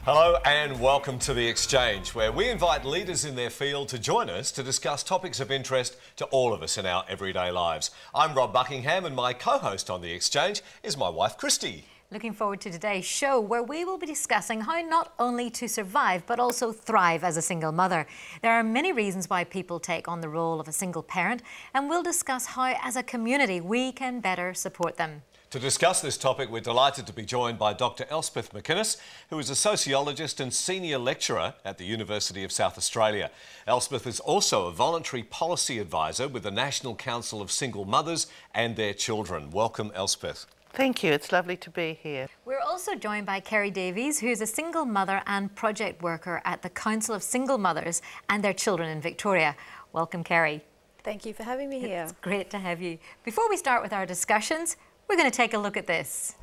Hello and welcome to The Exchange, where we invite leaders in their field to join us to discuss topics of interest to all of us in our everyday lives. I'm Rob Buckingham and my co-host on The Exchange is my wife Christie. Looking forward to today's show, where we will be discussing how not only to survive but also thrive as a single mother. There are many reasons why people take on the role of a single parent, and we'll discuss how as a community we can better support them. To discuss this topic, we're delighted to be joined by Dr. Elspeth McInnes, who is a sociologist and senior lecturer at the University of South Australia. Elspeth is also a voluntary policy advisor with the National Council of Single Mothers and Their Children. Welcome, Elspeth. Thank you. It's lovely to be here. We're also joined by Kerry Davies, who is a single mother and project worker at the Council of Single Mothers and Their Children in Victoria. Welcome, Kerry. Thank you for having me here. It's great to have you. Before we start with our discussions, we're going to take a look at this.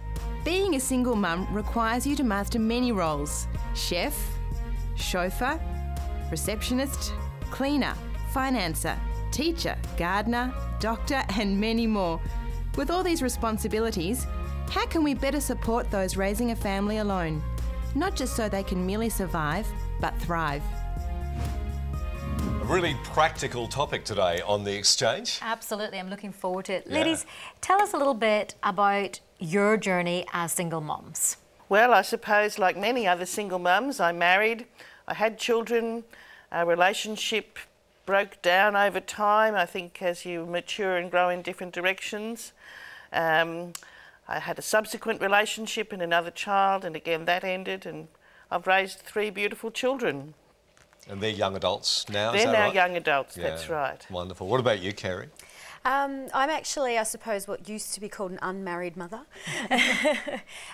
Being a single mum requires you to master many roles: chef, chauffeur, receptionist, cleaner, financer, teacher, gardener, doctor, and many more. With all these responsibilities, how can we better support those raising a family alone? Not just so they can merely survive, but thrive. A really practical topic today on The Exchange. Absolutely, I'm looking forward to it. Yeah. Ladies, tell us a little bit about your journey as single mums. Well, I suppose like many other single mums, I married, I had children, our relationship broke down over time, I think, as you mature and grow in different directions. I had a subsequent relationship and another child, and again that ended, and I've raised 3 beautiful children. And they're young adults now, They're is that now right? young adults, Yeah, that's right. Wonderful. What about you, Kerry? I'm actually, I suppose, what used to be called an unmarried mother.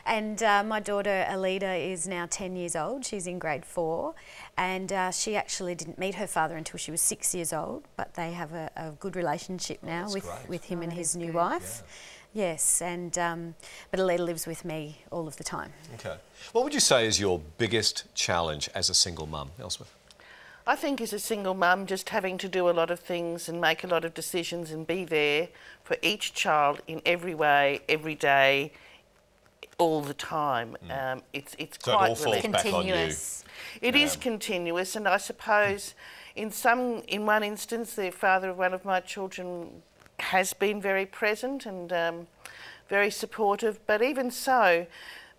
And my daughter, Alida, is now 10 years old. She's in grade 4. And she actually didn't meet her father until she was 6 years old. But they have a good relationship now with him and his new wife. Yeah. Yes, and but Alida lives with me all of the time. Okay. What would you say is your biggest challenge as a single mum, Elspeth? I think as a single mum, just having to do a lot of things and make a lot of decisions and be there for each child in every way, every day, all the time. It's So quite it all falls back on you. It is continuous, and I suppose in one instance, the father of one of my children has been very present and very supportive, but even so,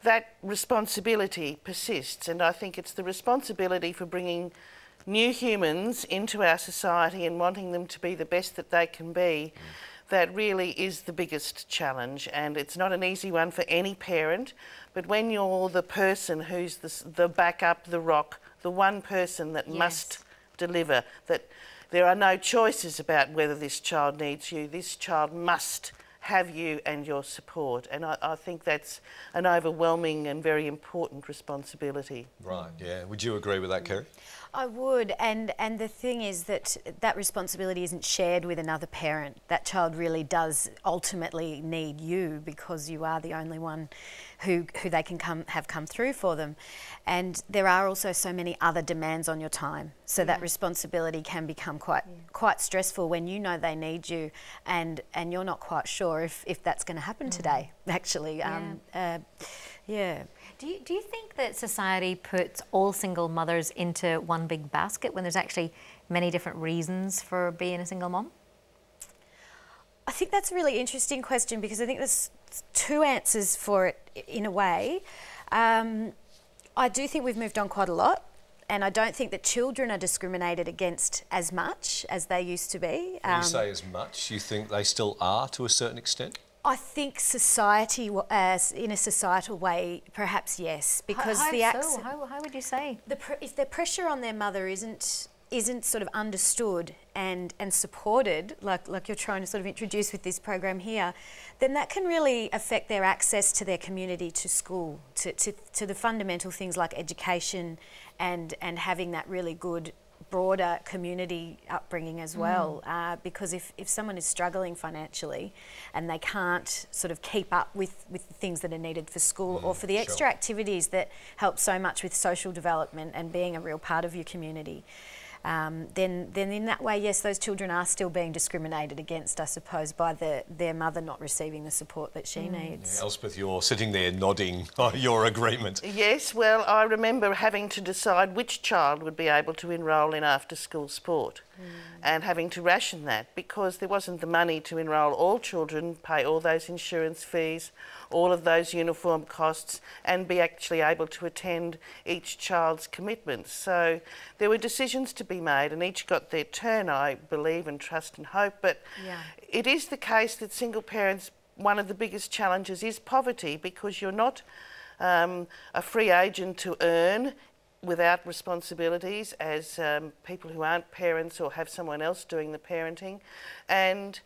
that responsibility persists, and I think it's the responsibility for bringing new humans into our society and wanting them to be the best that they can be that really is the biggest challenge. And it's not an easy one for any parent, but when you're the person who's the backup, the rock, the one person that must deliver, that there are no choices about whether this child needs you, this child must have you and your support, and I think that's an overwhelming and very important responsibility. Right, yeah. Would you agree with that, Kerry? I would, and the thing is that that responsibility isn't shared with another parent. That child really does ultimately need you because you are the only one who they can have come through for them. And there are also so many other demands on your time, so that responsibility can become quite stressful when you know they need you and you're not quite sure if that's going to happen today, actually. Yeah. Do you think that society puts all single mothers into one big basket when there's actually many different reasons for being a single mom? I think that's a really interesting question because I think there's 2 answers for it in a way. I do think we've moved on quite a lot, and I don't think that children are discriminated against as much as they used to be. When you say as much, you think they still are to a certain extent? I think society, in a societal way, perhaps yes, because How would you say? If the pressure on their mother isn't sort of understood and supported, like you're trying to sort of introduce with this program here, then that can really affect their access to their community, to school, to the fundamental things like education and having that really good broader community upbringing as well, because if someone is struggling financially and they can't sort of keep up with the things that are needed for school or for the extra activities that help so much with social development and being a real part of your community, then in that way, yes, those children are still being discriminated against, I suppose, by their mother not receiving the support that she needs. Yeah, Elspeth, you're sitting there nodding your agreement. Yes, well, I remember having to decide which child would be able to enrol in after-school sport and having to ration that because there wasn't the money to enrol all children, pay all those insurance fees, all of those uniform costs and be actually able to attend each child's commitments. So there were decisions to be made and each got their turn, I believe and trust and hope. But it is the case that single parents, one of the biggest challenges is poverty because you're not a free agent to earn without responsibilities as people who aren't parents or have someone else doing the parenting. And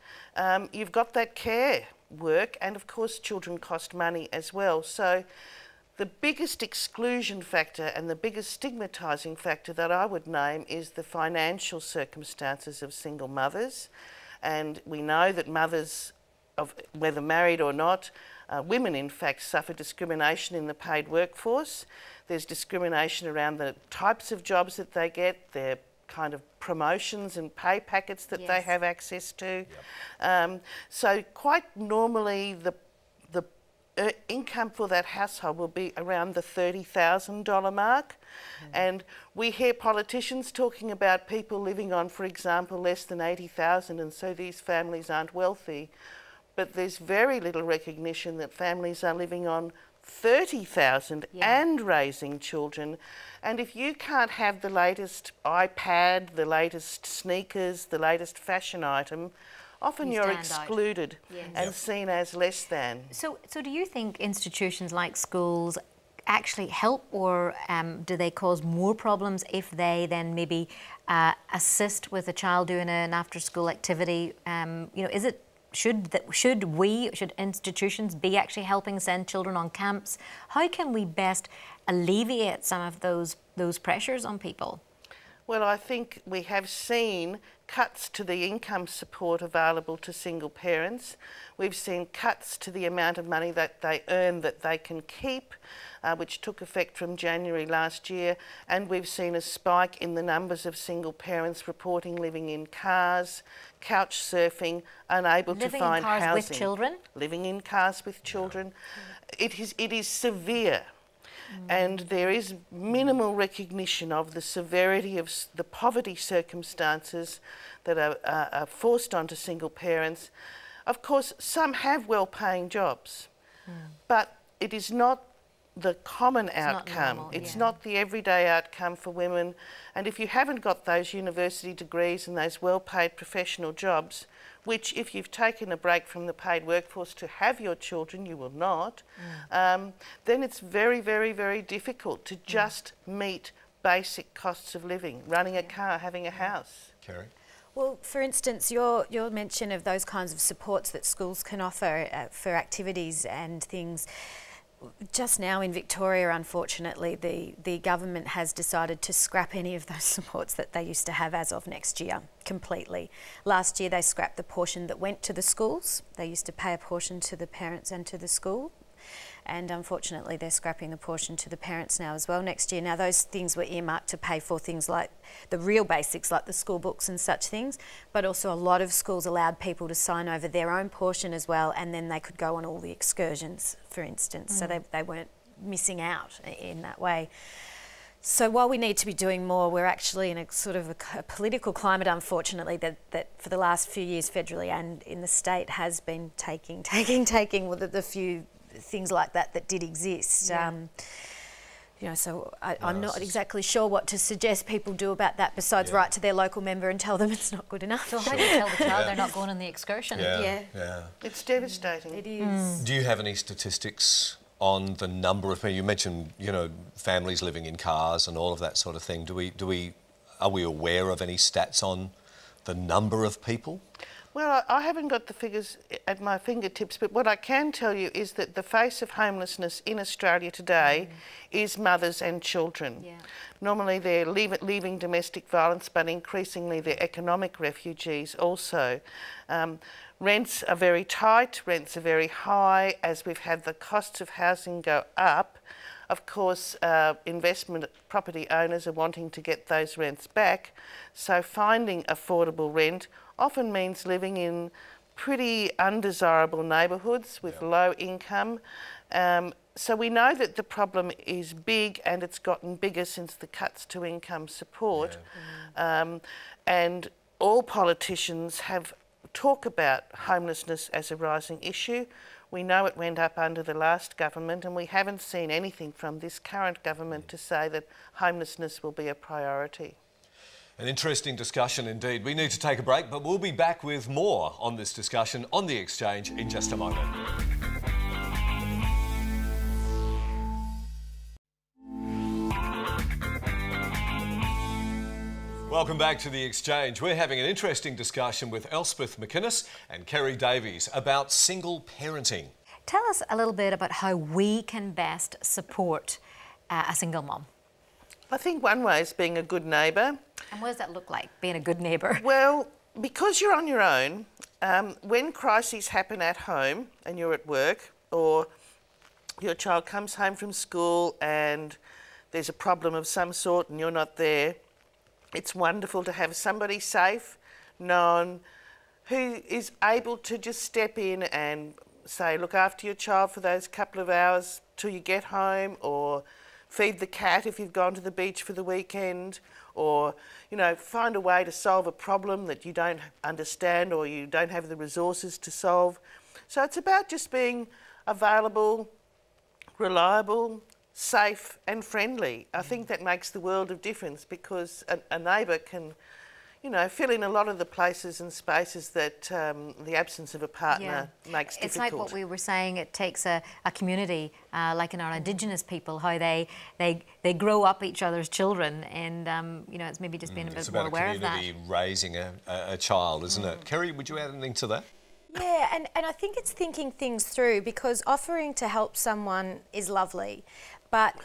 you've got that care work and of course children cost money as well. So the biggest exclusion factor and the biggest stigmatising factor that I would name is the financial circumstances of single mothers. And we know that mothers, whether married or not, women in fact suffer discrimination in the paid workforce. There's discrimination around the types of jobs that they get, their kind of promotions and pay packets that they have access to. So quite normally the income for that household will be around the $30,000 mark. And we hear politicians talking about people living on, for example, less than $80,000 and so these families aren't wealthy. But there's very little recognition that families are living on $30,000 and raising children. And if you can't have the latest iPad, the latest sneakers, the latest fashion item, often you're excluded and seen as less than. So do you think institutions like schools actually help or do they cause more problems if they then maybe assist with a child doing an after-school activity? You know, is it should institutions be actually helping send children on camps? How can we best alleviate some of those pressures on people? Well, I think we have seen cuts to the income support available to single parents. We've seen cuts to the amount of money that they earn that they can keep, which took effect from January last year. And we've seen a spike in the numbers of single parents reporting living in cars, couch surfing, unable to find housing. Living in cars with children? Living in cars with children. It is severe. And there is minimal recognition of the severity of the poverty circumstances that are forced onto single parents. Of course, some have well-paying jobs, but it is not the common outcome. It's not the everyday outcome for women. And if you haven't got those university degrees and those well-paid professional jobs, which if you've taken a break from the paid workforce to have your children, you will not, then it's very, very, very difficult to just meet basic costs of living, running a car, having a house. Kerry? Well, for instance, your mention of those kinds of supports that schools can offer for activities and things. Just now in Victoria, unfortunately, the government has decided to scrap any of those supports that they used to have as of next year, completely. Last year they scrapped the portion that went to the schools. They used to pay a portion to the parents and to the school. And unfortunately they're scrapping the portion to the parents now as well next year. Now those things were earmarked to pay for things like the real basics like the school books and such things, but also a lot of schools allowed people to sign over their own portion as well and then they could go on all the excursions, for instance, so they weren't missing out in that way. So while we need to be doing more, we're actually in a sort of a political climate, unfortunately, that for the last few years federally and in the state has been taking with the few things like that did exist. You know, so I'm not exactly sure what to suggest people do about that besides write to their local member and tell them it's not good enough. So how do you tell the child they're not going on the excursion? It's devastating. It is. Do you have any statistics on the number of people? You mentioned, you know, families living in cars and all of that sort of thing. Are we aware of any stats on the number of people? Well, I haven't got the figures at my fingertips, but what I can tell you is that the face of homelessness in Australia today is mothers and children. Normally they're leaving domestic violence, but increasingly they're economic refugees also. Rents are very tight, rents are very high. As we've had the costs of housing go up, of course, investment property owners are wanting to get those rents back. So finding affordable rent often means living in pretty undesirable neighbourhoods with low income. So we know that the problem is big, and it's gotten bigger since the cuts to income support. And all politicians have talk about homelessness as a rising issue. We know it went up under the last government, and we haven't seen anything from this current government to say that homelessness will be a priority. An interesting discussion indeed. We need to take a break, but we'll be back with more on this discussion on The Exchange in just a moment. Welcome back to The Exchange. We're having an interesting discussion with Elspeth McInnes and Kerry Davies about single parenting. Tell us a little bit about how we can best support a single mum. I think one way is being a good neighbour. And what does that look like, being a good neighbour? Well, because you're on your own, when crises happen at home and you're at work, or your child comes home from school and there's a problem of some sort and you're not there, it's wonderful to have somebody safe, known, who is able to just step in and say, look after your child for those couple of hours till you get home, or feed the cat if you've gone to the beach for the weekend, or, you know, find a way to solve a problem that you don't understand or you don't have the resources to solve. So it's about just being available, reliable, safe and friendly. I think that makes the world of difference, because a neighbour can, you know, fill in a lot of the places and spaces that the absence of a partner makes difficult. It's like what we were saying, it takes a community, like in our Indigenous people, how they grow up each other's children, and, you know, it's maybe just being a bit more aware of that. It's about a community raising a child, isn't it? Kerry, would you add anything to that? Yeah, and I think it's thinking things through, because offering to help someone is lovely, but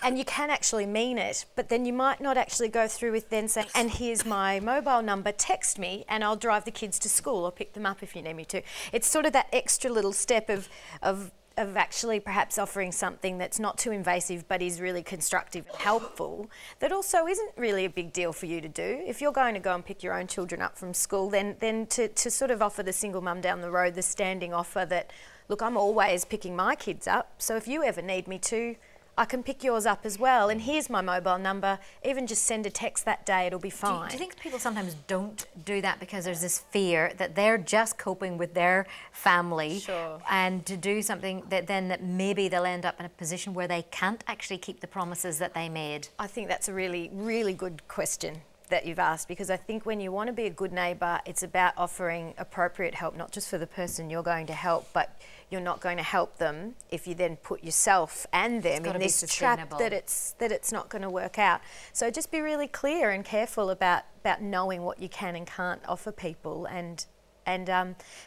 and you can actually mean it, but then you might not actually go through with then saying, and here's my mobile number, text me and I'll drive the kids to school or pick them up if you need me to. It's sort of that extra little step of actually perhaps offering something that's not too invasive but is really constructive and helpful, that also isn't really a big deal for you to do. If you're going to go and pick your own children up from school, then to sort of offer the single mum down the road the standing offer that, look, I'm always picking my kids up, so if you ever need me to, I can pick yours up as well, and here's my mobile number. Even just send a text that day, it'll be fine. Do you think people sometimes don't do that because there's this fear that they're just coping with their family, and to do something that maybe they'll end up in a position where they can't actually keep the promises that they made? I think that's a really, really good question that you've asked, because I think when you want to be a good neighbour, it's about offering appropriate help, not just for the person you're going to help, but you're not going to help them if you then put yourself and them in this trap that it's not going to work out. So just be really clear and careful about knowing what you can and can't offer people, and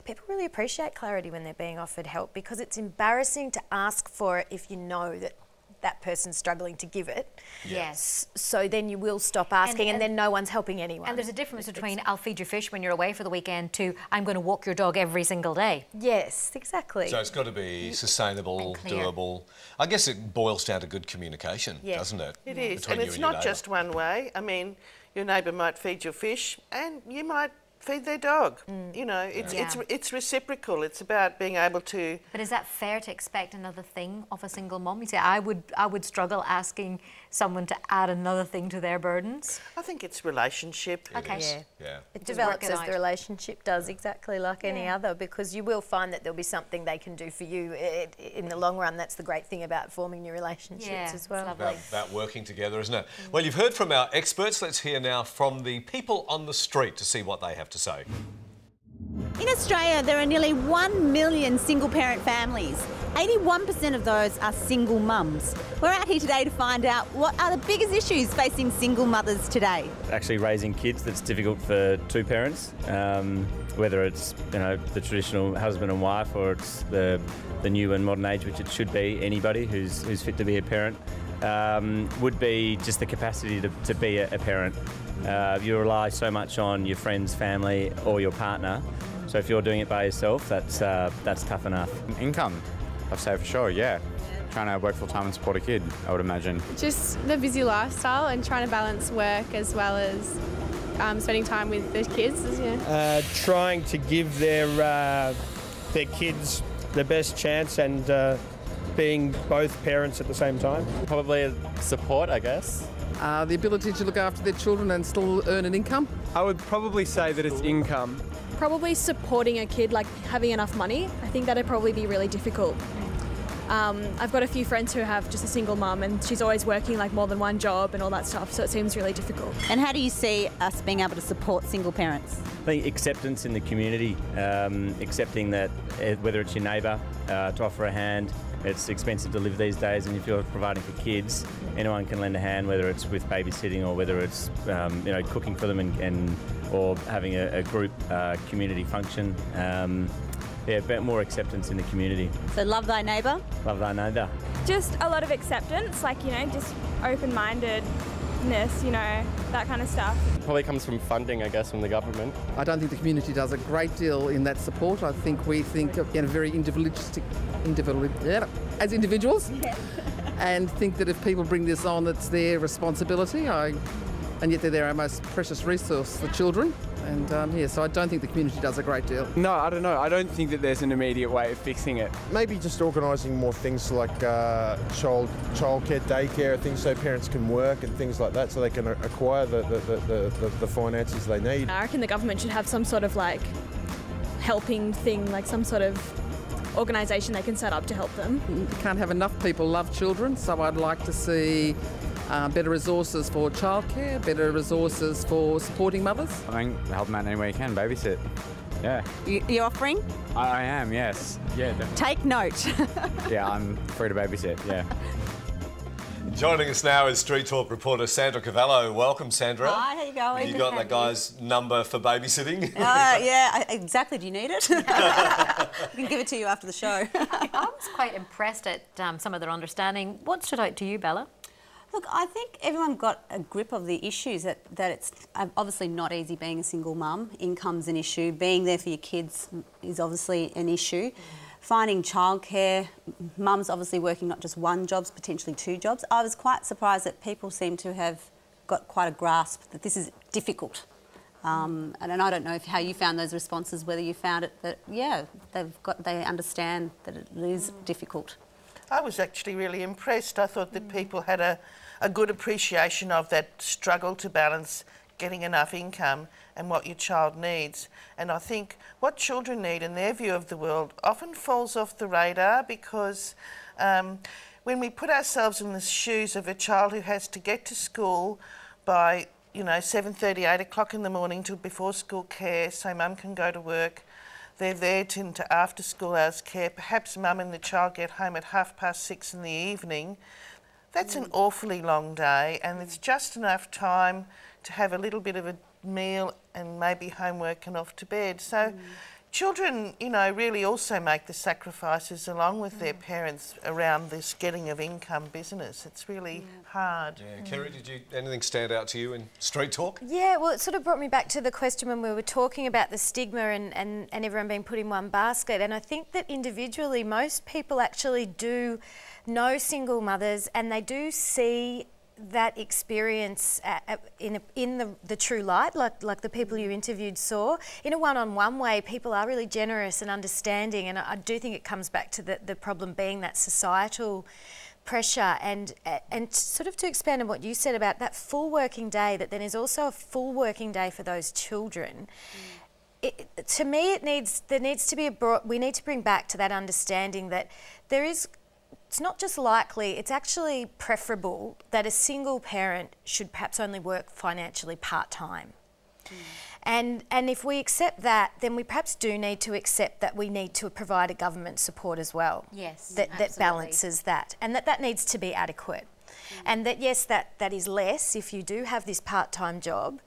people really appreciate clarity when they're being offered help, because it's embarrassing to ask for it if you know that person's struggling to give it. Yes. So then you will stop asking, and then no one's helping anyone. And there's a difference between I'll feed your fish when you're away for the weekend to I'm going to walk your dog every single day. Yes, exactly. So it's got to be sustainable, doable. I guess it boils down to good communication, doesn't it? It is, and it's not just one way. I mean, your neighbour might feed your fish and you might feed their dog. You know, it's reciprocal. It's about being able to. But is that fair to expect another thing of a single mum? You say, I would struggle asking someone to add another thing to their burdens. I think it's relationship. Okay. Yeah. It develops as the relationship does, exactly like any other, because you will find that there'll be something they can do for you in the long run. That's the great thing about forming new relationships as well. About working together, isn't it? Well, you've heard from our experts. Let's hear now from the people on the street to see what they have to say. In Australia, there are nearly 1 million single-parent families. 81% of those are single mums. We're out here today to find out what are the biggest issues facing single mothers today. Actually raising kids that's difficult for two parents, whether it's the traditional husband and wife, or it's the new and modern age, which it should be anybody who's fit to be a parent, would be just the capacity to be a parent. You rely so much on your friends, family or your partner, so if you're doing it by yourself, that's tough enough. Income, I'd say for sure, yeah. trying to work full time and support a kid, I would imagine. Just the busy lifestyle and trying to balance work as well as spending time with the kids. Yeah. Trying to give their kids the best chance and being both parents at the same time. Probably support, I guess. The ability to look after their children and still earn an income. I would probably say that it's income. Probably supporting a kid, like having enough money. I think that'd probably be really difficult. I've got a few friends who have just a single mum and she's always working like more than one job and all that stuff, so it seems really difficult. And how do you see us being able to support single parents? I think acceptance in the community, accepting that whether it's your neighbour, to offer a hand. It's expensive to live these days, and if you're providing for kids, anyone can lend a hand, whether it's with babysitting or whether it's cooking for them or having a group community function. Yeah, a bit more acceptance in the community. So love thy neighbour? Love thy neighbour. Just a lot of acceptance, like, just open-mindedness, that kind of stuff. Probably comes from funding, I guess, from the government. I don't think the community does a great deal in that support. I think we think very individualistic, as individuals, and think that if people bring this on, it's their responsibility. And yet they're our most precious resource, the children. And so I don't think the community does a great deal. No, I don't know. I don't think that there's an immediate way of fixing it. Maybe just organising more things like childcare, daycare, things so parents can work and things like that, so they can acquire the finances they need. I reckon the government should have some sort of helping thing, like some sort of organisation they can set up to help them. You can't have enough people love children, so I'd like to see better resources for childcare, better resources for supporting mothers. I think help them out any way you can, babysit. Yeah. You're offering? I am, yes. Yeah, definitely. Take note. Yeah, I'm free to babysit, yeah. Joining us now is Street Talk reporter Sandra Covello. Welcome, Sandra. Hi, how you going? You got that guy's number for babysitting? Yeah, exactly. Do you need it? I can give it to you after the show. I was quite impressed at some of their understanding. What stood out to you, Bella? Look, I think everyone got a grip of the issues, that it's obviously not easy being a single mum. Income's an issue. Being there for your kids is obviously an issue. Finding childcare, mums obviously working not just one job, potentially two jobs. I was quite surprised that people seem to have got quite a grasp that this is difficult. And I don't know how you found those responses, whether you found it that, they understand that it is difficult. I was actually really impressed. I thought that people had a good appreciation of that struggle to balance getting enough income and what your child needs. And I think what children need in their view of the world often falls off the radar, because when we put ourselves in the shoes of a child who has to get to school by 7:30, 8 o'clock in the morning to before school care so mum can go to work. They're there to after school hours care. Perhaps mum and the child get home at 6:30 in the evening. That's an awfully long day, and it's just enough time to have a little bit of a meal and maybe homework and off to bed. So children, really also make the sacrifices along with their parents around this getting of income business. It's really hard. Yeah. Kerry, did anything stand out to you in Street Talk? Yeah, well, it sort of brought me back to the question when we were talking about the stigma and everyone being put in one basket. And I think that individually, most people actually do know single mothers, and they do see that experience in the true light, like the people you interviewed saw. In a one-on-one way, people are really generous and understanding, and I do think it comes back to the problem being that societal pressure, and sort of to expand on what you said about that full working day, that then is also a full working day for those children. To me, there needs to be we need to bring back to that understanding that it's not just likely, it's actually preferable that a single parent should perhaps only work financially part-time. And if we accept that, then we perhaps do need to accept that we need to provide a government support as well. Yes, that balances that, and that needs to be adequate. And that, yes, that is less if you do have this part-time job,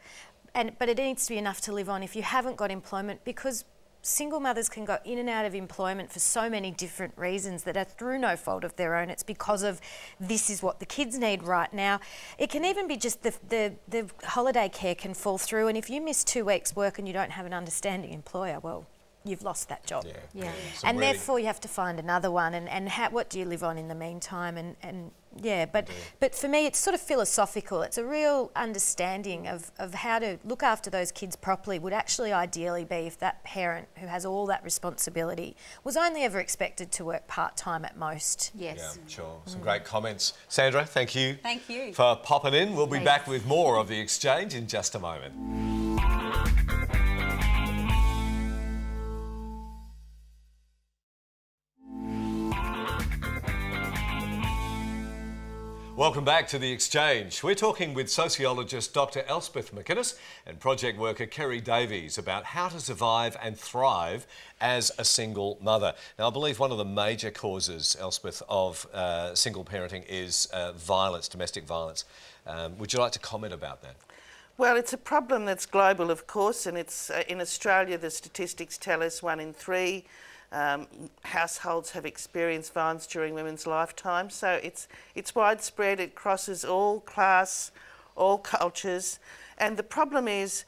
but it needs to be enough to live on if you haven't got employment, because single mothers can go in and out of employment for so many different reasons that are through no fault of their own. It's because of this is what the kids need right now. It can even be just the holiday care can fall through, and if you miss 2 weeks work and you don't have an understanding employer, well, you've lost that job. Yeah. And therefore you have to find another one, and what do you live on in the meantime? And yeah, but for me it's sort of philosophical. It's a real understanding of how to look after those kids properly would actually ideally be if that parent who has all that responsibility was only ever expected to work part-time at most. Yes. Yeah, sure. Some great comments. Sandra, thank you. Thank you. For popping in. We'll be back with more of The Exchange in just a moment. Welcome back to The Exchange. We're talking with sociologist Dr. Elspeth McInnes and project worker Kerry Davies about how to survive and thrive as a single mother. Now, I believe one of the major causes, Elspeth, of single parenting is violence, domestic violence. Would you like to comment about that? Well, it's a problem that's global, of course, and it's in Australia the statistics tell us 1 in 3 households have experienced violence during women's lifetime. So it's widespread, it crosses all class, all cultures, and the problem is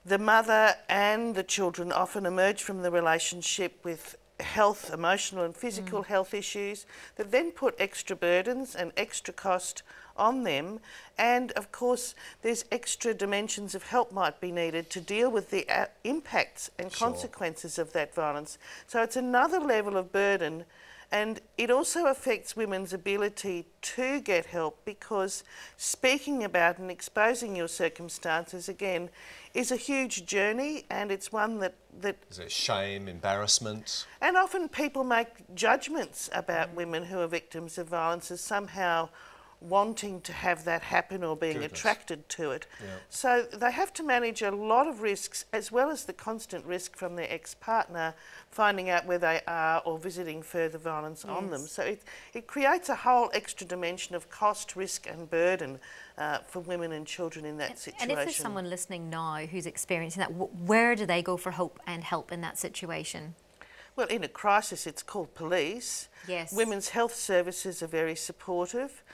the mother and the children often emerge from the relationship with health, emotional and physical health issues that then put extra burdens and extra cost on them, and of course there's extra dimensions of help might be needed to deal with the impacts and consequences of that violence. So it's another level of burden, and it also affects women's ability to get help, because speaking about and exposing your circumstances again is a huge journey, and it's one that is it shame, embarrassment? And often people make judgments about women who are victims of violence as somehow wanting to have that happen or being attracted to it. So they have to manage a lot of risks, as well as the constant risk from their ex-partner finding out where they are or visiting further violence on them. So it creates a whole extra dimension of cost, risk and burden for women and children in that situation. And if there's someone listening now who's experiencing that, where do they go for hope and help in that situation? Well, in a crisis, it's called police. Yes. Women's health services are very supportive.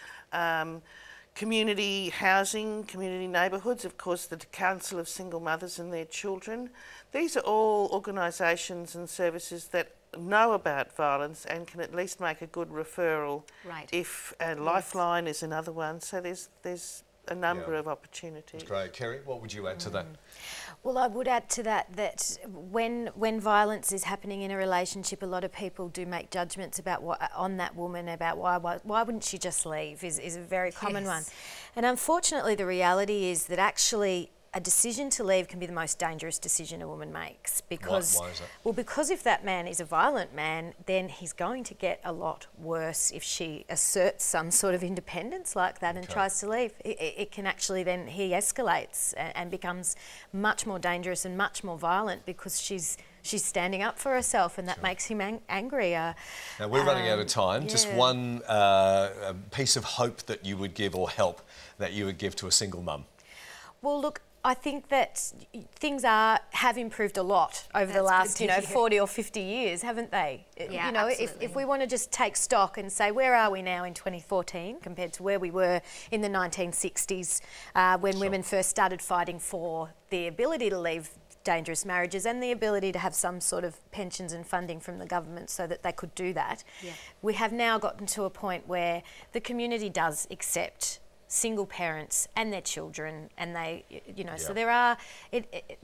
Community housing, community neighbourhoods, of course the Council of Single Mothers and Their Children. These are all organisations and services that know about violence and can at least make a good referral. Right. If Lifeline is another one. So there's a number of opportunities. That's great. Kerry, what would you add to that? Well, I would add to that when violence is happening in a relationship, a lot of people do make judgments about on that woman about why wouldn't she just leave is a very common one. And unfortunately the reality is that actually a decision to leave can be the most dangerous decision a woman makes, because why is that? Well, because if that man is a violent man, then he's going to get a lot worse if she asserts some sort of independence like that and tries to leave. It can actually then, he escalates and becomes much more dangerous and much more violent because she's standing up for herself, and that makes him angry. Now we're running out of time. Just one piece of hope that you would give, or help that you would give to a single mum. Well, look, I think that things have improved a lot over the last 40 or 50 years, haven't they? Yeah, you know, absolutely. if we want to just take stock and say, where are we now in 2014 compared to where we were in the 1960s when women first started fighting for the ability to leave dangerous marriages and the ability to have some sort of pensions and funding from the government so that they could do that. We have now gotten to a point where the community does accept single parents and their children, and they, so there are,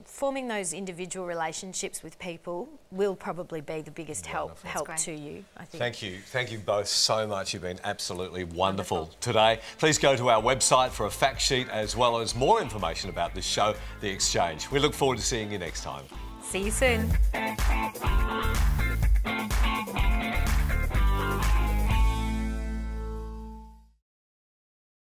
forming those individual relationships with people will probably be the biggest help to you, I think. Thank you both so much. You've been absolutely wonderful today. Please go to our website for a fact sheet as well as more information about this show, The Exchange. We look forward to seeing you next time. See you soon.